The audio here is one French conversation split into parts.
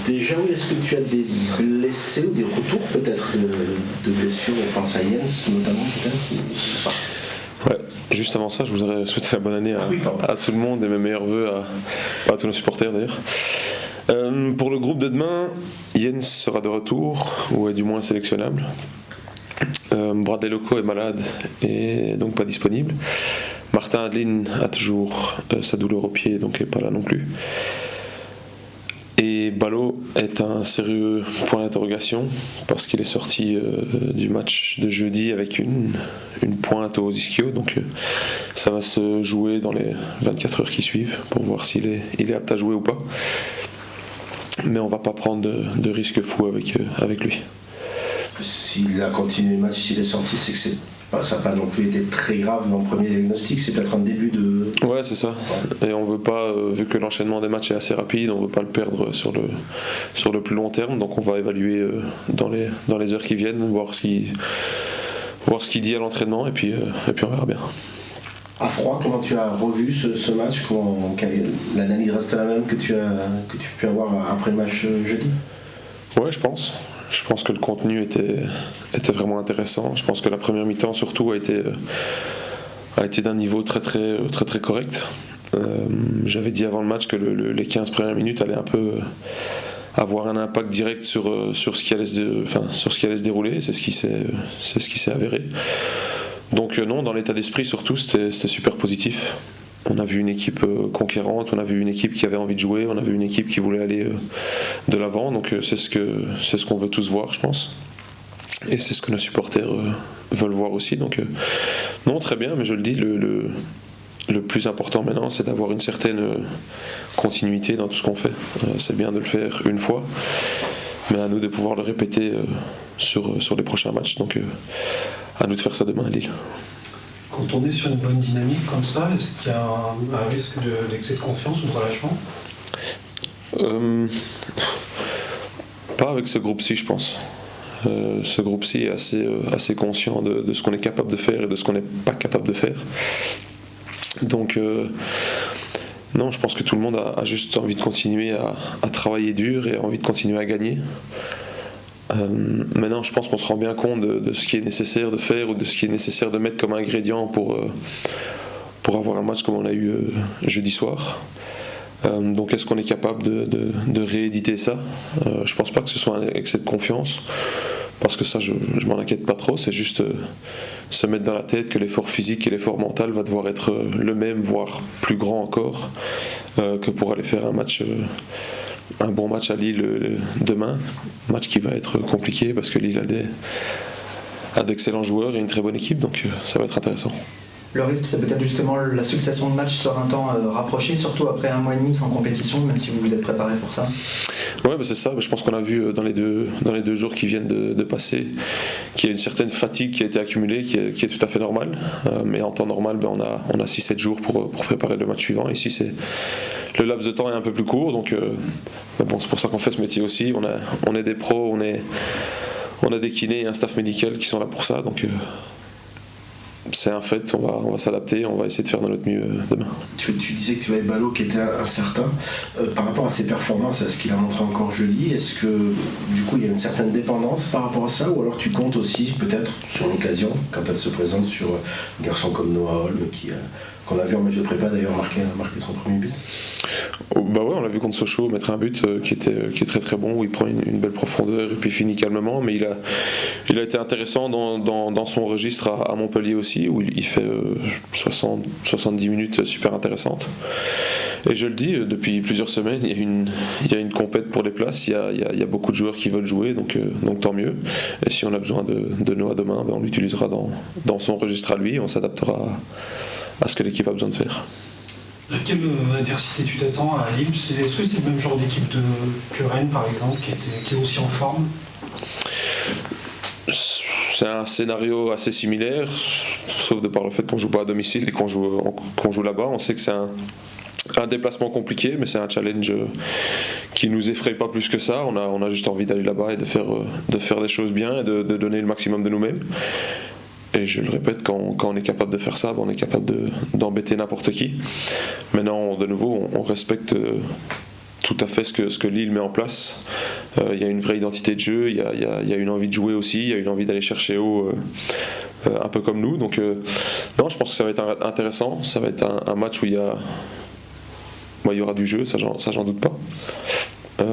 Déjà, oui, est-ce que tu as des blessés ou des retours peut-être de blessures? On pense à Jens notamment peut-être. Ouais, juste avant ça, je voudrais souhaiter la bonne année à tout le monde et mes meilleurs voeux à tous nos supporters d'ailleurs. Pour le groupe de demain, Jens sera de retour, ou est du moins sélectionnable. Bradley Loco est malade et donc pas disponible. Martin Adeline a toujours sa douleur au pied, donc n'est pas là non plus. Et Ballot est un sérieux point d'interrogation parce qu'il est sorti du match de jeudi avec une pointe aux ischio, donc ça va se jouer dans les 24 heures qui suivent pour voir s'il est apte à jouer ou pas. Mais on va pas prendre de risques fous avec lui. S'il a continué le match, s'il est sorti, c'est que ça n'a pas non plus été très grave dans le premier diagnostic, c'est peut-être un début de... Ouais, c'est ça. Et on veut pas, vu que l'enchaînement des matchs est assez rapide, on veut pas le perdre sur le plus long terme, donc on va évaluer dans les heures qui viennent, voir ce qu'il dit à l'entraînement, et puis on verra bien. À froid, comment tu as revu ce match? L'analyse reste la même que tu peux avoir après le match jeudi? Ouais, je pense. Je pense que le contenu était vraiment intéressant. Je pense que la première mi-temps surtout a été d'un niveau très très correct. J'avais dit avant le match que les 15 premières minutes allaient un peu avoir un impact direct sur ce qui allait se dérouler. C'est ce qui s'est avéré. Donc non, dans l'état d'esprit surtout, c'était super positif. On a vu une équipe conquérante, on a vu une équipe qui avait envie de jouer, on a vu une équipe qui voulait aller de l'avant, donc c'est ce qu'on veut tous voir, je pense. Et c'est ce que nos supporters veulent voir aussi. Donc non, très bien, mais je le dis, le plus important maintenant, c'est d'avoir une certaine continuité dans tout ce qu'on fait. C'est bien de le faire une fois, mais à nous de pouvoir le répéter sur les prochains matchs. Donc à nous de faire ça demain à Lille. Quand on est sur une bonne dynamique comme ça, est-ce qu'il y a un risque d'excès de confiance ou de relâchement? Pas avec ce groupe-ci, je pense. Ce groupe-ci est assez conscient de ce qu'on est capable de faire et de ce qu'on n'est pas capable de faire. Donc non, je pense que tout le monde a juste envie de continuer à travailler dur et a envie de continuer à gagner. Maintenant, je pense qu'on se rend bien compte de ce qui est nécessaire de faire ou de ce qui est nécessaire de mettre comme ingrédient pour avoir un match comme on a eu jeudi soir. Donc est-ce qu'on est capable de rééditer ça? Je pense pas que ce soit un excès de confiance, parce que ça je m'en inquiète pas trop. C'est juste se mettre dans la tête que l'effort physique et l'effort mental va devoir être le même, voire plus grand encore, que pour aller faire un bon match à Lille demain. Match qui va être compliqué parce que Lille a d'excellents joueurs et une très bonne équipe, donc ça va être intéressant. Le risque, c'est peut-être justement la succession de matchs sur un temps rapproché, surtout après un mois et demi sans compétition, même si vous vous êtes préparé pour ça. Ouais, bah c'est ça. Je pense qu'on a vu dans les deux jours qui viennent de passer qu'il y a une certaine fatigue qui a été accumulée, qui est tout à fait normale. Mais en temps normal, on a 6-7 jours pour préparer le match suivant. Ici, le laps de temps est un peu plus court, donc bon, c'est pour ça qu'on fait ce métier aussi. On est des pros, on a des kinés et un staff médical qui sont là pour ça, donc c'est un fait, on va s'adapter, on va essayer de faire de notre mieux demain. Tu disais que tu avais Ballot qui était incertain. Par rapport à ses performances, à ce qu'il a montré encore jeudi, est-ce que du coup il y a une certaine dépendance par rapport à ça, ou alors tu comptes aussi peut-être sur l'occasion, quand elle se présente, sur un garçon comme Noah Holm qu'on a vu en match de prépa d'ailleurs marquer son premier but? Bah ouais, on l'a vu contre Sochaux mettre un but qui est très très bon, où il prend une belle profondeur et puis finit calmement, mais il a été intéressant dans son registre à Montpellier aussi, où il fait 70 minutes super intéressantes. Et je le dis, depuis plusieurs semaines, il y a une compète pour les places, il y a beaucoup de joueurs qui veulent jouer, donc tant mieux. Et si on a besoin de Noah demain, on l'utilisera dans son registre à lui, on s'adaptera à ce que l'équipe a besoin de faire. À quelle adversité tu t'attends à Lille? Est-ce que c'est le même genre d'équipe que Rennes par exemple, qui est aussi en forme? C'est un scénario assez similaire, sauf de par le fait qu'on joue pas à domicile et qu'on joue là-bas. On sait que c'est un déplacement compliqué, mais c'est un challenge qui nous effraie pas plus que ça. On a juste envie d'aller là-bas et de faire des choses bien et de donner le maximum de nous-mêmes. Et je le répète, quand on est capable de faire ça, on est capable d'embêter n'importe qui. Maintenant, de nouveau, on respecte tout à fait ce que Lille met en place. Il y a une vraie identité de jeu, il y a une envie de jouer aussi, il y a une envie d'aller chercher haut, un peu comme nous. Donc non, je pense que ça va être intéressant, ça va être un match où il y aura du jeu, ça j'en doute pas.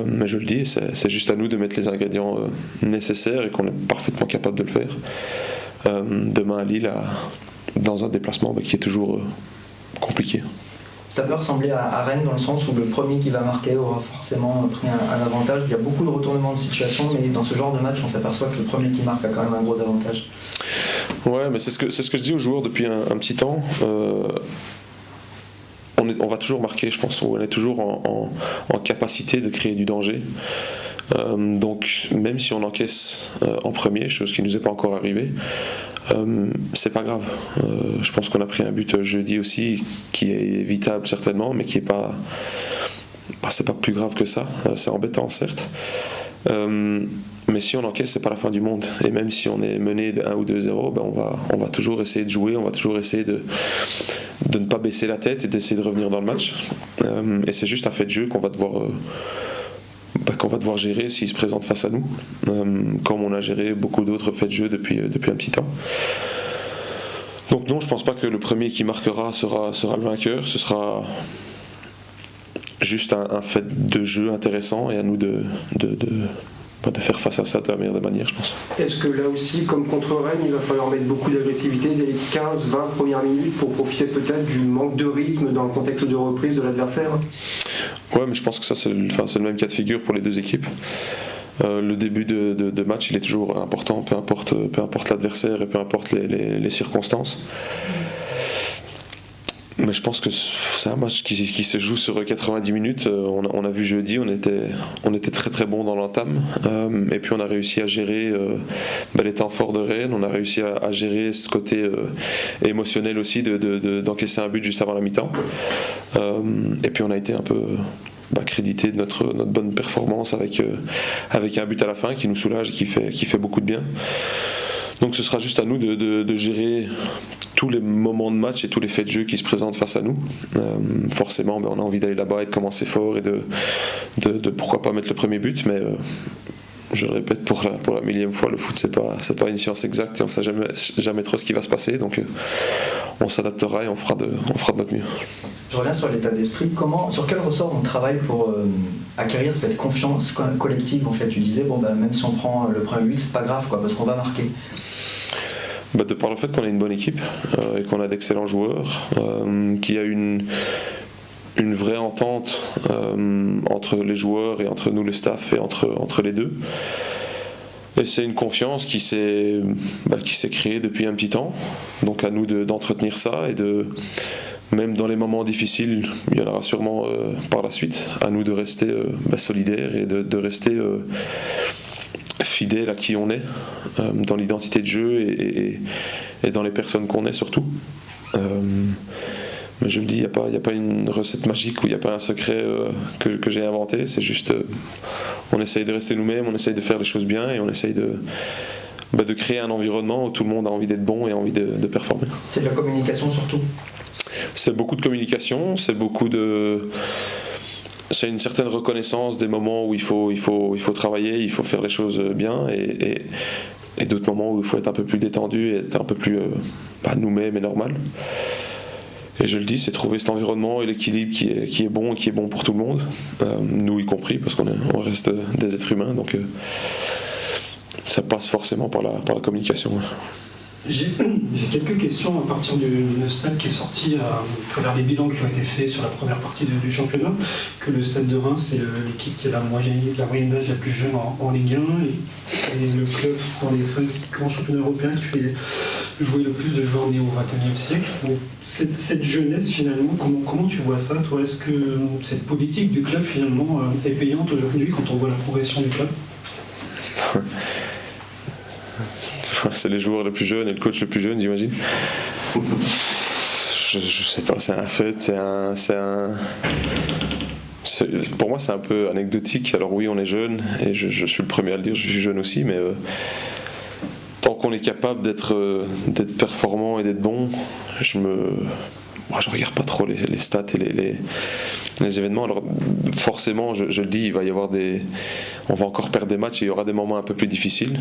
Mais je le dis, c'est juste à nous de mettre les ingrédients nécessaires et qu'on est parfaitement capable de le faire. Demain à Lille, dans un déplacement qui est toujours compliqué. Ça peut ressembler à Rennes dans le sens où le premier qui va marquer aura forcément pris un avantage. Il y a beaucoup de retournements de situation, mais dans ce genre de match, on s'aperçoit que le premier qui marque a quand même un gros avantage. Ouais, mais c'est ce que je dis aux joueurs depuis un petit temps. On va toujours marquer, je pense. On est toujours en capacité de créer du danger. Donc, même si on encaisse en premier, chose qui ne nous est pas encore arrivée, c'est pas grave. Je pense qu'on a pris un but jeudi aussi qui est évitable certainement, mais qui est pas c'est pas plus grave que ça. C'est embêtant certes, mais si on encaisse, c'est pas la fin du monde. Et même si on est mené de 1 ou 2-0, on va toujours essayer de jouer, on va toujours essayer de ne pas baisser la tête et d'essayer de revenir dans le match. Et c'est juste un fait de jeu qu'on va devoir gérer s'il se présente face à nous, comme on a géré beaucoup d'autres faits de jeu depuis un petit temps. Donc non, je pense pas que le premier qui marquera sera le vainqueur, ce sera juste un fait de jeu intéressant et à nous de faire face à ça de la meilleure des manières, je pense. Est-ce que là aussi, comme contre Rennes, il va falloir mettre beaucoup d'agressivité dès les 15-20 premières minutes pour profiter peut-être du manque de rythme dans le contexte de reprise de l'adversaire ? Ouais, mais je pense que ça c'est le même cas de figure pour les deux équipes. Le début de match, il est toujours important, peu importe l'adversaire et peu importe les circonstances. Mais je pense que c'est un match qui se joue sur 90 minutes. On a vu jeudi, on était très très bon dans l'entame. Et puis on a réussi à gérer les temps forts de Rennes. On a réussi à gérer ce côté émotionnel aussi d'encaisser un but juste avant la mi-temps. Et puis on a été un peu crédité de notre bonne performance avec un but à la fin qui nous soulage et qui fait beaucoup de bien. Donc ce sera juste à nous de gérer tous les moments de match et tous les faits de jeu qui se présentent face à nous. Forcément, on a envie d'aller là-bas et de commencer fort et de pourquoi pas mettre le premier but, mais je le répète pour la millième fois, le foot c'est pas une science exacte et on sait jamais trop ce qui va se passer, donc on s'adaptera et on fera de notre mieux. Je reviens sur l'état d'esprit. Sur quel ressort on travaille pour acquérir cette confiance collective en fait? Tu disais même si on prend le premier but, c'est pas grave parce qu'on va marquer. De par le fait qu'on a une bonne équipe et qu'on a d'excellents joueurs, qu'il y a une vraie entente entre les joueurs et entre nous le staff et entre les deux. Et c'est une confiance qui s'est créée depuis un petit temps. Donc à nous d'entretenir ça et même dans les moments difficiles, il y en aura sûrement par la suite, à nous de rester solidaires et de rester fidèles à qui on est, dans l'identité de jeu et dans les personnes qu'on est surtout. Mais je me dis, il n'y a pas une recette magique ou il n'y a pas un secret que j'ai inventé, c'est juste on essaye de rester nous-mêmes, on essaye de faire les choses bien et on essaye de créer un environnement où tout le monde a envie d'être bon et a envie de performer. C'est de la communication surtout. C'est beaucoup de communication, c'est une certaine reconnaissance des moments où il faut travailler, il faut faire les choses bien et d'autres moments où il faut être un peu plus détendu et être un peu plus nous-mêmes et normal. Et je le dis, c'est trouver cet environnement et l'équilibre qui est bon et qui est bon pour tout le monde, nous y compris, parce qu'on reste des êtres humains, donc ça passe forcément par la communication. J'ai quelques questions à partir d'une stat qui est sortie à travers les bilans qui ont été faits sur la première partie du championnat, que le Stade de Reims c'est l'équipe qui a la moyenne d'âge la plus jeune en Ligue 1 et le club dans les 5 grands championnats européens qui fait jouer le plus de joueurs nés au XXIe siècle. Donc, cette jeunesse finalement, comment tu vois ça toi? Est-ce que cette politique du club finalement est payante aujourd'hui quand on voit la progression du club? C'est les joueurs les plus jeunes et le coach le plus jeune, j'imagine. Je sais pas, c'est un fait, pour moi c'est un peu anecdotique. Alors oui, on est jeune et je suis le premier à le dire, je suis jeune aussi, mais tant qu'on est capable d'être performant et d'être bon, je moi je regarde pas trop les stats et les événements. Alors forcément, je le dis, il va y avoir on va encore perdre des matchs et il y aura des moments un peu plus difficiles.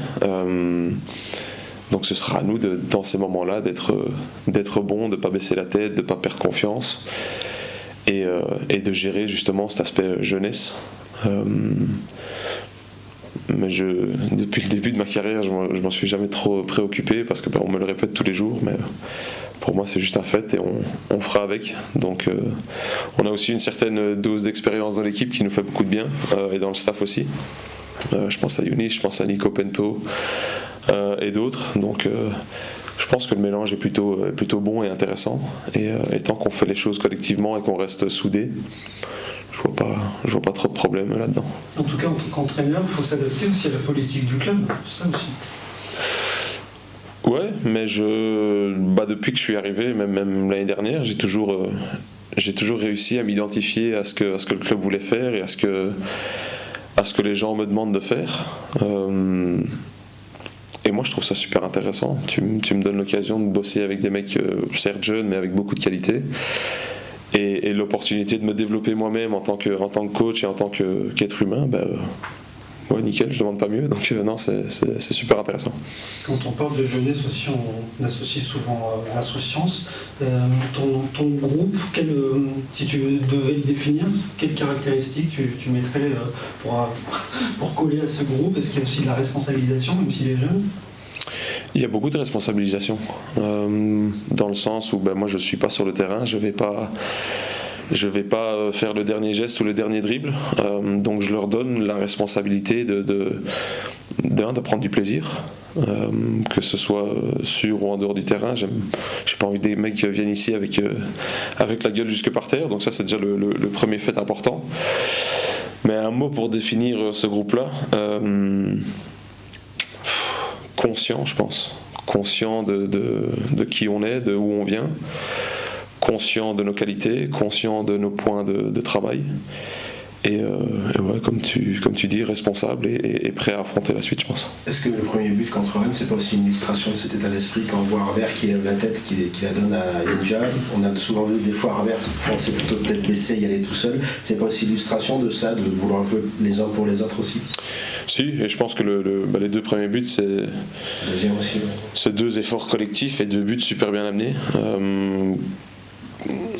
Donc ce sera à nous dans ces moments-là d'être bon, de ne pas baisser la tête, de ne pas perdre confiance et de gérer justement cet aspect jeunesse. Mais depuis le début de ma carrière, je m'en suis jamais trop préoccupé parce que on me le répète tous les jours, mais pour moi c'est juste un fait et on fera avec. Donc on a aussi une certaine dose d'expérience dans l'équipe qui nous fait beaucoup de bien et dans le staff aussi. Je pense à Younis, je pense à Nico Pento et d'autres. Donc je pense que le mélange est plutôt bon et intéressant. Et tant qu'on fait les choses collectivement et qu'on reste soudés, je vois pas trop de problèmes là-dedans. En tout cas, en tant qu'entraîneur, il faut s'adapter aussi à la politique du club, ça aussi. Ouais, mais depuis que je suis arrivé, même l'année dernière, j'ai toujours réussi à m'identifier à ce que le club voulait faire et à ce que les gens me demandent de faire. Et moi je trouve ça super intéressant. Tu me donnes l'occasion de bosser avec des mecs certes jeunes mais avec beaucoup de qualité. Et l'opportunité de me développer moi-même en tant que coach et en tant qu'être humain, ouais, nickel, je demande pas mieux. Donc non, c'est super intéressant. Quand on parle de jeunesse aussi, on associe souvent l'insouciance. Ton groupe, si tu devais le définir, quelles caractéristiques tu mettrais pour coller à ce groupe? Est-ce qu'il y a aussi de la responsabilisation, même s'il est jeune? Il y a beaucoup de responsabilisation, dans le sens où moi je suis pas sur le terrain, je vais pas faire le dernier geste ou le dernier dribble, donc je leur donne la responsabilité de prendre du plaisir, que ce soit sur ou en dehors du terrain. J'ai pas envie que des mecs viennent ici avec la gueule jusque par terre, donc ça c'est déjà le premier fait important. Mais un mot pour définir ce groupe-là. Conscient, je pense. Conscient de qui on est, de où on vient. Conscient de nos qualités, conscient de nos points de travail. Et ouais, comme tu dis, responsable et prêt à affronter la suite, je pense. Est-ce que le premier but contre Rennes, c'est pas aussi une illustration de cet état d'esprit quand on voit Harvert qui lève la tête, qui la donne à Yonja? On a souvent vu des fois Harvert foncer plutôt de tête baissée, y aller tout seul. C'est pas aussi l'illustration de ça, de vouloir jouer les uns pour les autres aussi? Si, et je pense que les deux premiers buts, c'est deux efforts collectifs et deux buts super bien amenés.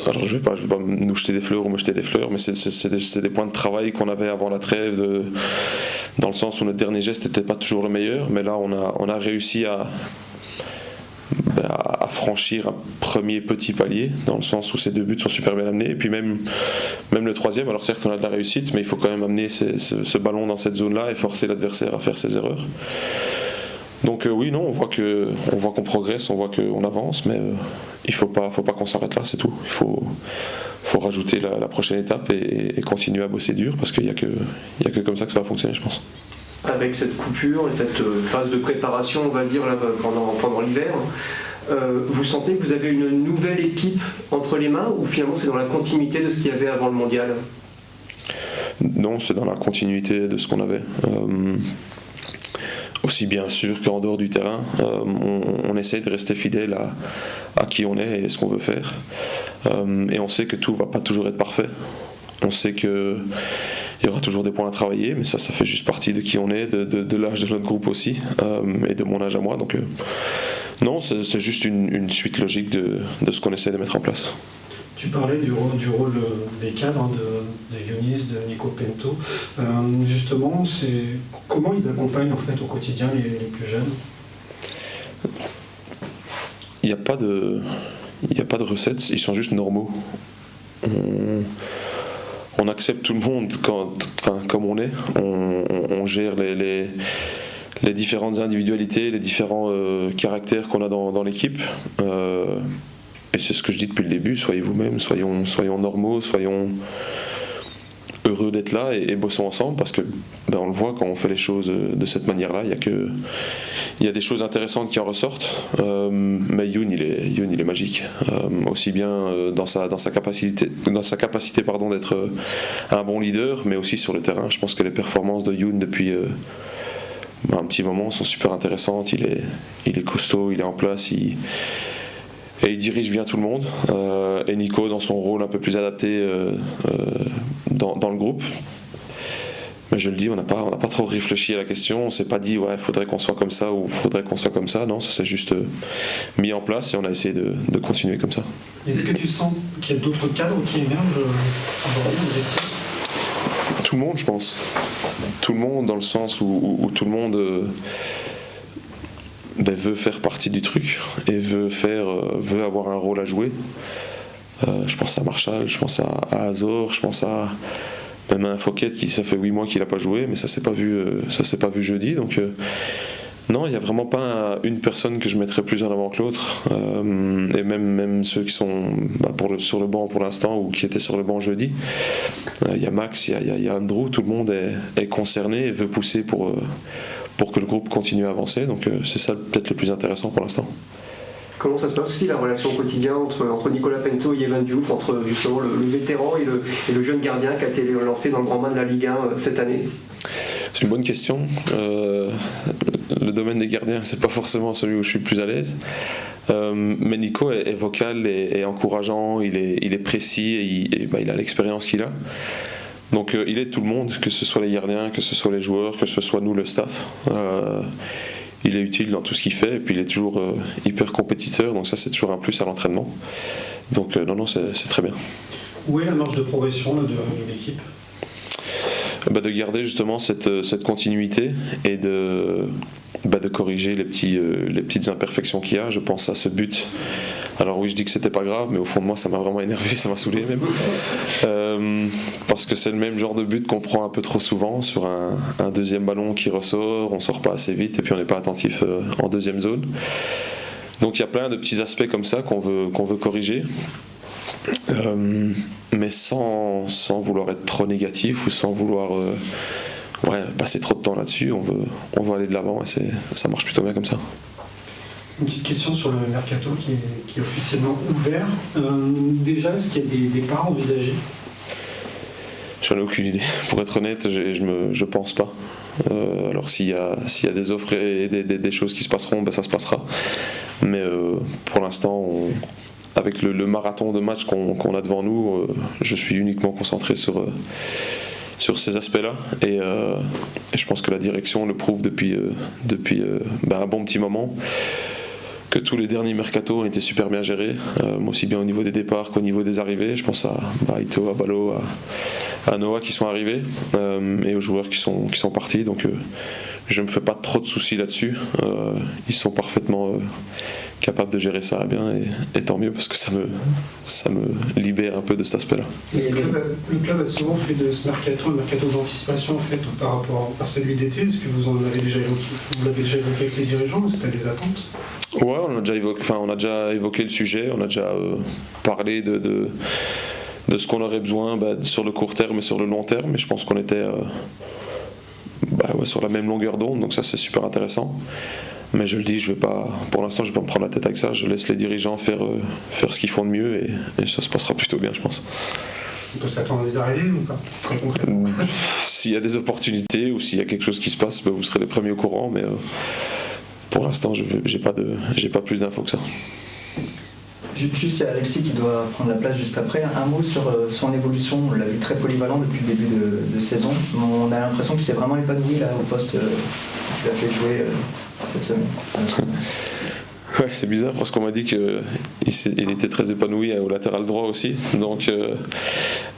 Alors je vais pas nous jeter des fleurs ou me jeter des fleurs, mais c'est des points de travail qu'on avait avant la trêve, dans le sens où notre dernier geste n'était pas toujours le meilleur, mais là on a réussi à franchir un premier petit palier, dans le sens où ces deux buts sont super bien amenés, et puis même le troisième, alors certes on a de la réussite, mais il faut quand même amener ce ballon dans cette zone-là et forcer l'adversaire à faire ses erreurs. Donc oui, non, on voit qu'on progresse, on voit qu'on avance, mais il faut pas qu'on s'arrête là, c'est tout. Il faut rajouter la prochaine étape et continuer à bosser dur, parce qu'il y a que comme ça que ça va fonctionner, je pense. Avec cette coupure et cette phase de préparation, on va dire, là, pendant l'hiver, vous sentez que vous avez une nouvelle équipe entre les mains, ou finalement c'est dans la continuité de ce qu'il y avait avant le mondial? Non, c'est dans la continuité de ce qu'on avait. Aussi bien sûr qu'en dehors du terrain, on essaye de rester fidèle à qui on est et ce qu'on veut faire. Et on sait que tout ne va pas toujours être parfait. On sait qu'il y aura toujours des points à travailler, mais ça fait juste partie de qui on est, de l'âge de notre groupe aussi, et de mon âge à moi. Donc non, c'est juste une suite logique de ce qu'on essaie de mettre en place. Tu parlais du rôle des cadres, de Younis, de Nico Pento. Justement, comment ils accompagnent en fait au quotidien les plus jeunes? Il n'y a pas de recette, ils sont juste normaux. On accepte tout le monde comme on est. On gère les différentes individualités, les différents caractères qu'on a dans l'équipe. Et c'est ce que je dis depuis le début, soyez vous-même, soyons normaux, soyons heureux d'être là et bossons ensemble, parce que on le voit quand on fait les choses de cette manière-là, il y a des choses intéressantes qui en ressortent. Mais Youn il est magique, aussi bien dans sa capacité d'être un bon leader, mais aussi sur le terrain. Je pense que les performances de Youn depuis un petit moment sont super intéressantes. Il est costaud, il est en place, Et il dirige bien tout le monde. Et Nico dans son rôle un peu plus adapté dans le groupe. Mais je le dis, on n'a pas trop réfléchi à la question, on s'est pas dit ouais, faudrait qu'on soit comme ça ou faudrait qu'on soit comme ça. Non, ça s'est juste mis en place et on a essayé de continuer comme ça. Est-ce que tu sens qu'il y a d'autres cadres qui émergent aujourd'hui au vestiaire ? Tout le monde, je pense. Tout le monde, dans le sens où tout le monde veut faire partie du truc et veut avoir un rôle à jouer. Je pense à Marshall, je pense à Azor, je pense à même un Fouquet qui ça fait 8 mois qu'il n'a pas joué, mais ça s'est pas vu jeudi. Donc non, il n'y a vraiment pas une personne que je mettrais plus en avant que l'autre. Et même ceux qui sont sur le banc pour l'instant ou qui étaient sur le banc jeudi. Il y a Max, il y a Andrew, tout le monde est concerné et veut pousser pour que le groupe continue à avancer. Donc c'est ça peut-être le plus intéressant pour l'instant. Comment ça se passe aussi la relation au quotidien entre Nicolas Pinto et Evan Diouf, entre justement le vétéran et le jeune gardien qui a été lancé dans le grand bain de la Ligue 1 cette année ? C'est une bonne question. Le domaine des gardiens, c'est pas forcément celui où je suis le plus à l'aise. Mais Nico est vocal et encourageant, il est précis et il a l'expérience qu'il a. Donc il aide tout le monde, que ce soit les gardiens, que ce soit les joueurs, que ce soit nous le staff. Il est utile dans tout ce qu'il fait et puis il est toujours hyper compétiteur, donc ça c'est toujours un plus à l'entraînement. Donc non, c'est très bien. Où est la marge de progression là, de l'équipe ? De garder justement cette continuité et de corriger les petites imperfections qu'il y a. Je pense à ce but. Alors oui, je dis que c'était pas grave, mais au fond de moi ça m'a vraiment énervé, ça m'a saoulé même. Parce que c'est le même genre de but qu'on prend un peu trop souvent sur un deuxième ballon qui ressort, on sort pas assez vite et puis on n'est pas attentif en deuxième zone. Donc il y a plein de petits aspects comme ça qu'on veut corriger. Mais sans vouloir être trop négatif ou sans vouloir passer trop de temps là-dessus, on veut aller de l'avant et ça marche plutôt bien comme ça. Une petite question sur le mercato qui est officiellement ouvert. Déjà, est-ce qu'il y a des départs envisagés ? J'en ai aucune idée. Pour être honnête, je pense pas. Alors s'il y a des offres et des choses qui se passeront, ça se passera. Mais pour l'instant, avec le marathon de matchs qu'on a devant nous, je suis uniquement concentré sur ces aspects-là et je pense que la direction le prouve depuis un bon petit moment, que tous les derniers mercatos ont été super bien gérés, aussi bien au niveau des départs qu'au niveau des arrivées. Je pense à Ito, à Balo, à Noah qui sont arrivés et aux joueurs qui sont partis, donc je me fais pas trop de soucis là-dessus. Ils sont parfaitement capables de gérer ça bien et tant mieux parce que ça me libère un peu de cet aspect-là. Le club a souvent fait de ce mercato un mercato d'anticipation en fait par rapport à celui d'été. Est-ce que vous l'avez déjà évoqué avec les dirigeants? Est-ce que tu as des attentes? Ouais, on a déjà évoqué le sujet, on a déjà parlé de ce qu'on aurait besoin sur le court terme et sur le long terme, et je pense qu'on était sur la même longueur d'onde, donc ça c'est super intéressant. Mais je le dis, pour l'instant je vais pas me prendre la tête avec ça, je laisse les dirigeants faire ce qu'ils font de mieux et ça se passera plutôt bien, je pense. On peut s'attendre à des arrivées ou pas? Très concrètement. S'il y a des opportunités ou s'il y a quelque chose qui se passe, vous serez les premiers au courant, mais pour l'instant j'ai pas plus d'infos que ça. Juste, il y a Alexis qui doit prendre la place juste après. Un mot sur son évolution. On l'a vu très polyvalent depuis le début de saison. On a l'impression qu'il s'est vraiment épanoui là, au poste que tu l'as fait jouer cette semaine. Ouais, c'est bizarre parce qu'on m'a dit qu'il était très épanoui au latéral droit aussi. Donc,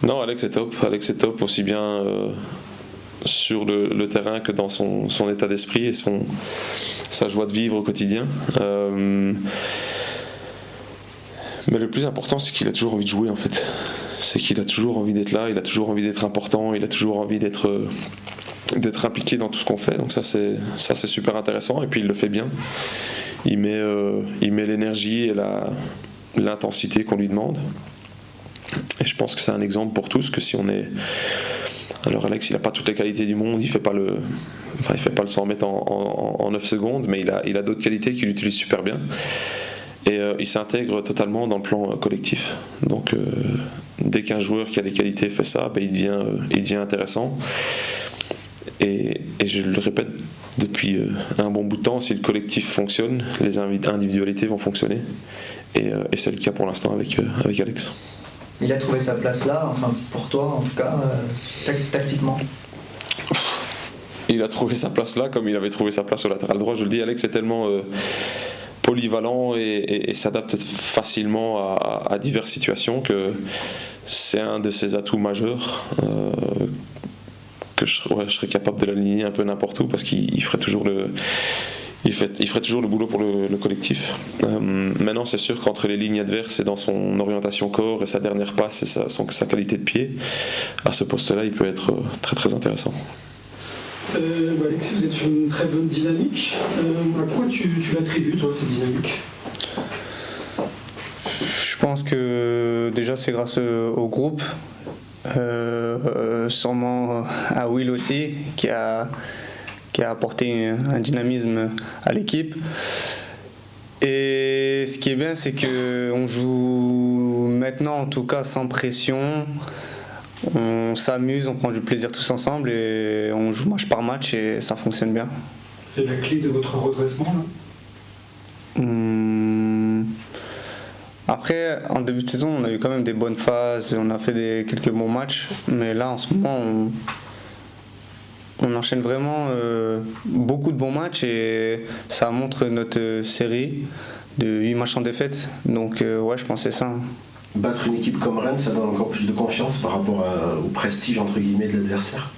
non, Alex est top. Alex est top aussi bien sur le terrain que dans son état d'esprit et sa joie de vivre au quotidien. Mais le plus important, c'est qu'il a toujours envie de jouer en fait. C'est qu'il a toujours envie d'être là, il a toujours envie d'être important, il a toujours envie d'être impliqué dans tout ce qu'on fait. Donc ça c'est super intéressant et puis il le fait bien. Il met l'énergie et l'intensité qu'on lui demande. Et je pense que c'est un exemple pour tous que si on est... Alors Alex, il n'a pas toutes les qualités du monde, il fait pas le 100 mètres en 9 secondes, mais il a d'autres qualités qu'il utilise super bien. Et il s'intègre totalement dans le plan collectif. Donc dès qu'un joueur qui a des qualités fait ça, il devient intéressant. Et je le répète depuis un bon bout de temps, si le collectif fonctionne, les individualités vont fonctionner. Et c'est le cas pour l'instant avec Alex. Il a trouvé sa place là, enfin pour toi en tout cas, tactiquement. Il a trouvé sa place là comme il avait trouvé sa place au latéral droit. Je le dis, Alex est tellement polyvalent et s'adapte facilement à diverses situations que c'est un de ses atouts majeurs. Que je serais capable de l'aligner un peu n'importe où parce qu'il ferait toujours il ferait toujours le boulot pour le collectif. Maintenant, c'est sûr qu'entre les lignes adverses et dans son orientation corps et sa dernière passe et sa qualité de pied, à ce poste-là, il peut être très très intéressant. Alexis, vous êtes sur une très bonne dynamique. À quoi tu l'attribues, toi, cette dynamique ? Je pense que déjà c'est grâce au groupe, sûrement à Will aussi, qui a apporté un dynamisme à l'équipe. Et ce qui est bien, c'est qu'on joue maintenant, en tout cas, sans pression. On s'amuse, on prend du plaisir tous ensemble et on joue match par match et ça fonctionne bien. C'est la clé de votre redressement, là ? Après, en début de saison, on a eu quand même des bonnes phases, on a fait quelques bons matchs, mais là, en ce moment, on enchaîne vraiment beaucoup de bons matchs et ça montre notre série de 8 matchs en défaite. Donc, ouais, je pense que c'est ça. Battre une équipe comme Rennes, ça donne encore plus de confiance par rapport au prestige entre guillemets de l'adversaire.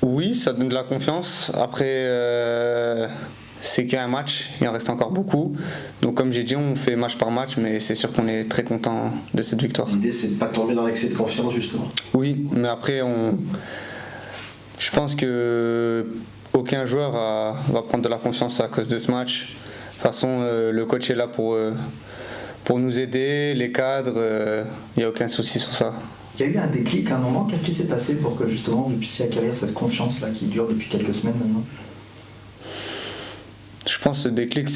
Oui, ça donne de la confiance. Après, c'est qu'un match, il en reste encore beaucoup. Donc comme j'ai dit, on fait match par match, mais c'est sûr qu'on est très content de cette victoire. L'idée, c'est de ne pas tomber dans l'excès de confiance, justement. Oui, mais après, je pense que aucun joueur va prendre de la confiance à cause de ce match. De toute façon, le coach est là pour nous aider, les cadres, il n'y a aucun souci sur ça. Il y a eu un déclic à un moment. Qu'est-ce qui s'est passé pour que justement vous puissiez acquérir cette confiance-là qui dure depuis quelques semaines maintenant ? Je pense que ce déclic,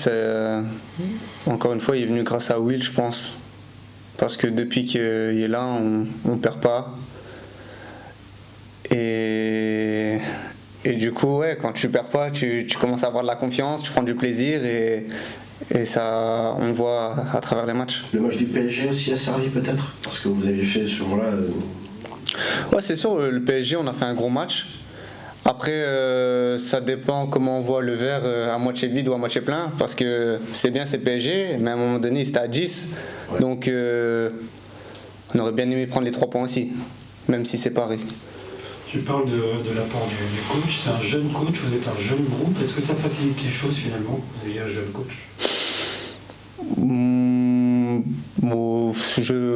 encore une fois, il est venu grâce à Will, je pense. Parce que depuis qu'il est là, on ne perd pas. Et du coup, ouais, quand tu perds pas, tu commences à avoir de la confiance, tu prends du plaisir et ça, on le voit à travers les matchs. Le match du PSG aussi a servi peut-être, parce que vous aviez fait ce jour-là. Ouais, c'est sûr, le PSG, on a fait un gros match. Après, ça dépend comment on voit le verre à moitié vide ou à moitié plein, parce que c'est bien, c'est PSG, mais à un moment donné, c'était à 10. Ouais. Donc, on aurait bien aimé prendre les 3 points aussi, même si c'est pareil. Tu parles de l'apport du coach, c'est un jeune coach, vous êtes un jeune groupe. Est-ce que ça facilite les choses finalement, que vous ayez un jeune coach ?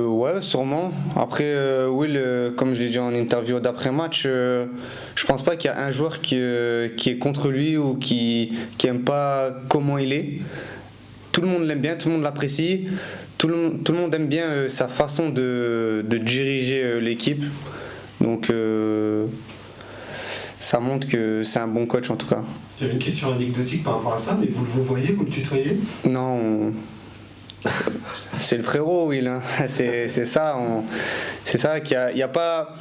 Ouais, sûrement. Après, Will, comme je l'ai dit en interview d'après-match, je pense pas qu'il y a un joueur qui est contre lui ou qui aime pas comment il est. Tout le monde l'aime bien, tout le monde l'apprécie, tout le monde aime bien sa façon de diriger l'équipe. Donc ça montre que c'est un bon coach en tout cas. J'avais une question anecdotique par rapport à ça, mais vous le voyez, vous le tutoyez ? Non, c'est le frérot Will, hein. C'est ça, c'est ça qu'il n'y a pas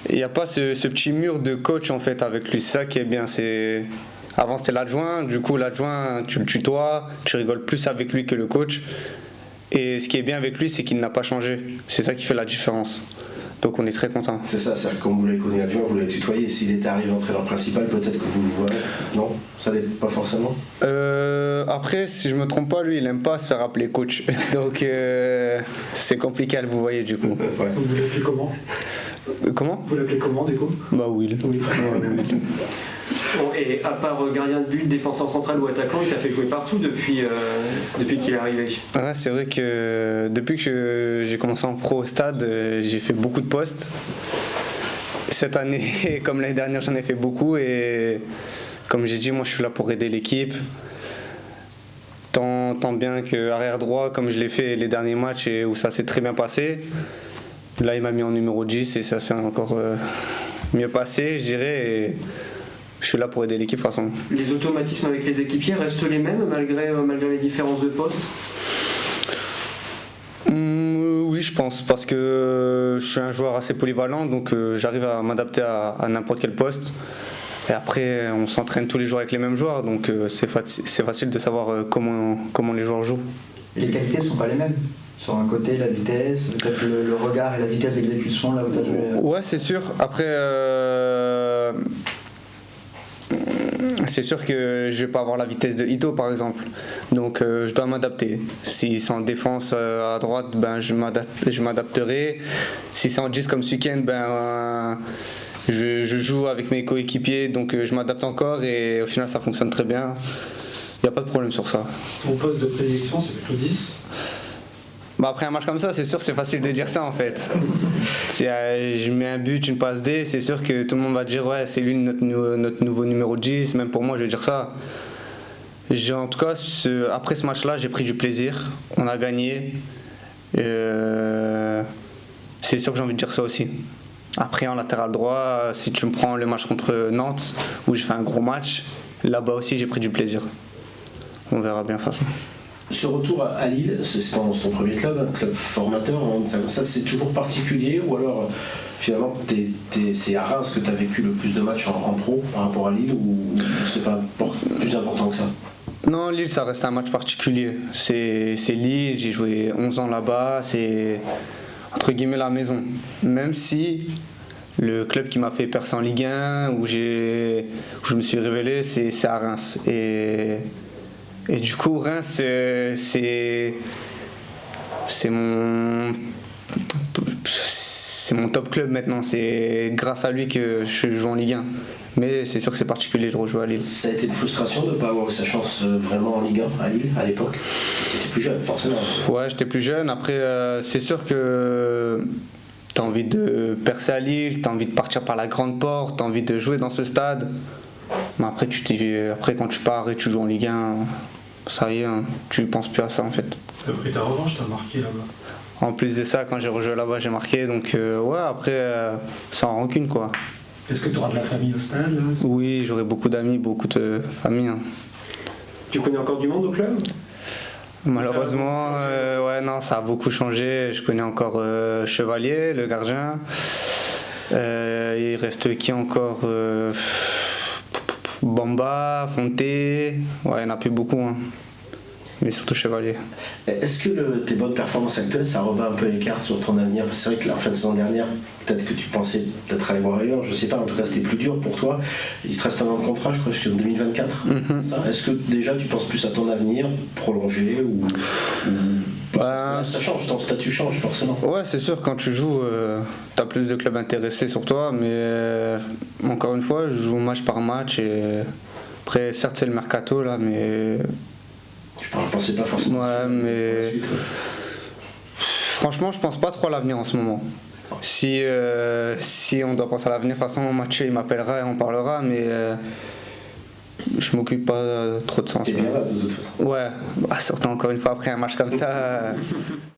ce petit mur de coach en fait avec lui. C'est ça qui est bien. Avant c'était l'adjoint, du coup l'adjoint tu le tutoies, tu rigoles plus avec lui que le coach. Et ce qui est bien avec lui, c'est qu'il n'a pas changé. C'est ça qui fait la différence. Donc on est très content. C'est ça, c'est-à-dire que comme vous l'avez connu adjoint, vous l'avez tutoyé. S'il était arrivé entraîneur principal, peut-être que vous le voyez. Non, ça n'est pas forcément. Après, si je me trompe pas, lui, il aime pas se faire appeler coach. Donc c'est compliqué à le vous voyez du coup. Ouais. Vous l'appelez comment ? Comment ? Vous l'appelez comment du coup ? Bah Will. Oui. Bon, et à part gardien de but, défenseur central ou attaquant, il t'a fait jouer partout depuis qu'il est arrivé. Ouais, c'est vrai que depuis que j'ai commencé en pro au stade, j'ai fait beaucoup de postes. Cette année, comme l'année dernière, j'en ai fait beaucoup et comme j'ai dit, moi je suis là pour aider l'équipe. Tant bien que arrière droit, comme je l'ai fait les derniers matchs et où ça s'est très bien passé. Là, il m'a mis en numéro 10 et ça s'est encore mieux passé, je dirais. Et je suis là pour aider l'équipe de toute façon. Les automatismes avec les équipiers restent les mêmes malgré les différences de poste ? Oui, Oui, je pense, parce que je suis un joueur assez polyvalent, donc j'arrive à m'adapter à n'importe quel poste. Et après, on s'entraîne tous les jours avec les mêmes joueurs, donc c'est facile de savoir comment les joueurs jouent. Les qualités ne sont pas les mêmes. Sur un côté, la vitesse, peut-être le regard et la vitesse d'exécution, là où tu as joué. Ouais, c'est sûr. Après, c'est sûr que je vais pas avoir la vitesse de Ito, par exemple. Donc, je dois m'adapter. Si c'est en défense à droite, ben, je m'adapterai. Si c'est en 10 comme ce week-end, ben, je joue avec mes coéquipiers, donc je m'adapte encore et au final, ça fonctionne très bien. Il n'y a pas de problème sur ça. Ton poste de prédilection, c'est plutôt 10. Bah après un match comme ça, c'est sûr c'est facile de dire ça en fait. Si je mets un but, une passe D, c'est sûr que tout le monde va dire ouais c'est lui notre nouveau numéro 10, même pour moi je vais dire ça. En tout cas, après ce match-là, j'ai pris du plaisir, on a gagné. C'est sûr que j'ai envie de dire ça aussi. Après en latéral droit, si tu me prends le match contre Nantes, où j'ai fait un gros match, là-bas aussi j'ai pris du plaisir. On verra bien de toute façon. Ce retour à Lille, c'est ton premier club, un club formateur, ça c'est toujours particulier ou alors finalement c'est à Reims que tu as vécu le plus de matchs en pro par rapport à Lille ou c'est pas plus important que ça? Non, Lille ça reste un match particulier. C'est Lille, j'ai joué 11 ans là-bas, c'est entre guillemets la maison. Même si le club qui m'a fait percer en Ligue 1, où je me suis révélé, c'est à Reims. Et du coup, Reims, c'est mon top club maintenant. C'est grâce à lui que je joue en Ligue 1. Mais c'est sûr que c'est particulier de rejouer à Lille. Ça a été une frustration de ne pas avoir eu sa chance vraiment en Ligue 1 à Lille à l'époque? Tu étais plus jeune, forcément. Ouais, j'étais plus jeune. Après, c'est sûr que tu as envie de percer à Lille, tu as envie de partir par la grande porte, tu as envie de jouer dans ce stade. Mais après, quand tu pars et tu joues en Ligue 1, ça y est, hein, tu penses plus à ça en fait. Tu as pris ta revanche, tu as marqué là-bas. En plus de ça, quand j'ai rejoué là-bas, j'ai marqué. Donc ouais, après, sans rancune quoi. Est-ce que tu auras de la famille au stade là? Oui, j'aurai beaucoup d'amis, beaucoup de famille. Hein. Tu connais encore du monde au club? Malheureusement, ouais, non, ça a beaucoup changé. Je connais encore Chevalier, le gardien. Il reste qui encore Bamba, Fonté, ouais, il n'y en a plus beaucoup, hein. Mais surtout Chevalier. Est-ce que tes bonnes performances actuelles, ça rebat un peu les cartes sur ton avenir? Parce que c'est vrai que la fin de saison dernière, peut-être que tu pensais peut-être aller voir ailleurs, je sais pas, en tout cas c'était plus dur pour toi. Il te reste un an de contrat, je crois, jusqu'en 2024. Est-ce que déjà tu penses plus à ton avenir, prolongé ou là, ça change, ton statut change forcément. Ouais, c'est sûr, quand tu joues, tu as plus de clubs intéressés sur toi, mais encore une fois, je joue match par match et après, certes, c'est le mercato là, mais. Je ne pensais pas forcément. Ouais, mais. Franchement, je pense pas trop à l'avenir en ce moment. Si on doit penser à l'avenir, de toute façon, Mathieu il m'appellera et on parlera, mais je m'occupe pas trop de ça en ce moment. T'es bien là de toute façon. Ouais, surtout encore une fois après un match comme ça.